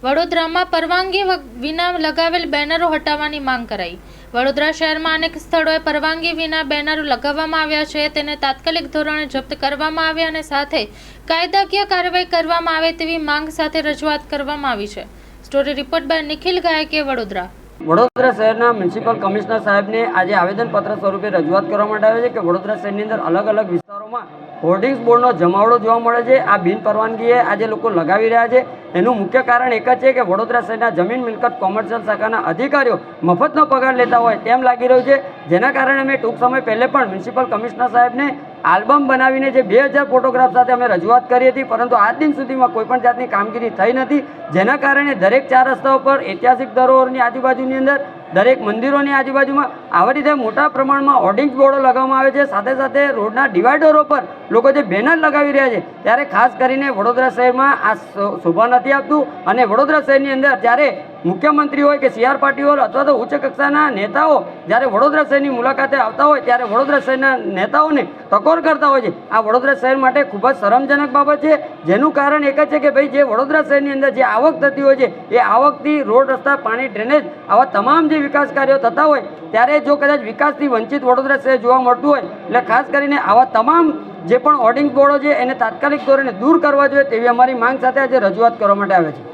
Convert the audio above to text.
વડોદરામાં પરવાનગી વિના લગાવેલ બેનરો હટાવવાની માંગ કરાઈ। વડોદરા શહેરમાં અનેક સ્થળોએ પરવાનગી વિના બેનરો લગાવવામાં આવ્યા છે, તેને તાત્કાલિક ધોરણે જપ્ત કરવામાં આવે અને સાથે કાયદાકીય કાર્યવાહી કરવામાં આવે તેવી માંગ સાથે રજૂઆત કરવામાં આવી છે। Story report by Nikhil ગાયકે, Vadodara. Vadodara શહેરના મ્યુનિસિપલ કમિશનર સાહેબને આજે આવેદનપત્ર સ્વરૂપે રજૂઆત કરવા માટે આવે છે કે વડોદરા શહેરની અંદર અલગ અલગ વિસ્તારોમાં હોર્ડિંગ્સ બોર્ડનો જમાવડો જોવા મળે છે। આ બિન પરવાનગીએ આજે લોકો લગાવી રહ્યા છે। એનું મુખ્ય કારણ એક જ છે કે વડોદરા શહેરના જમીન મિલકત કોમર્શિયલ શાખાના અધિકારીઓ મફતનો પગાર લેતા હોય તેમ લાગી રહ્યું છે, જેના કારણે મેં ટૂંક સમય પહેલે પણ મ્યુનિસિપલ કમિશનર સાહેબને આલ્બમ બનાવીને જે 2000 ફોટોગ્રાફ સાથે અમે રજૂઆત કરી હતી, પરંતુ આજ દિન સુધીમાં કોઈપણ જાતની કામગીરી થઈ નથી, જેના કારણે દરેક 4 રસ્તાઓ પર ઐતિહાસિક ધરોહરની આજુબાજુની અંદર દરેક મંદિરોની આજુબાજુમાં આવી રીતે મોટા પ્રમાણમાં હોર્ડિંગ્સ બોર્ડો લગાવવામાં આવે છે। સાથે સાથે રોડના ડિવાઈડરો પર લોકો જે બેનર લગાવી રહ્યા છે, ત્યારે ખાસ કરીને વડોદરા શહેરમાં આ શોભા નથી આપતું અને વડોદરા શહેરની અંદર જ્યારે મુખ્યમંત્રી હોય કે CR પાટીલ હોય અથવા તો ઉચ્ચ કક્ષાના નેતાઓ જ્યારે વડોદરા શહેરની મુલાકાતે આવતા હોય ત્યારે વડોદરા શહેરના નેતાઓને ટકોર કરતા હોય છે। આ વડોદરા શહેર માટે ખૂબ જ શરમજનક બાબત છે, જેનું કારણ એક જ છે કે ભાઈ જે વડોદરા શહેરની અંદર જે આવક થતી હોય છે એ આવકથી રોડ, રસ્તા, પાણી, ડ્રેનેજ આવા તમામ જે વિકાસ કાર્યો થતા હોય ત્યારે જો કદાચ વિકાસથી વંચિત વડોદરા શહેર જોવા મળતું હોય, એટલે ખાસ કરીને આવા તમામ જે પણ હોર્ડિંગ બોર્ડો છે એને તાત્કાલિક ધોરણે દૂર કરવા જોઈએ તેવી અમારી માંગ સાથે આજે રજૂઆત કરવા માટે આવે છે।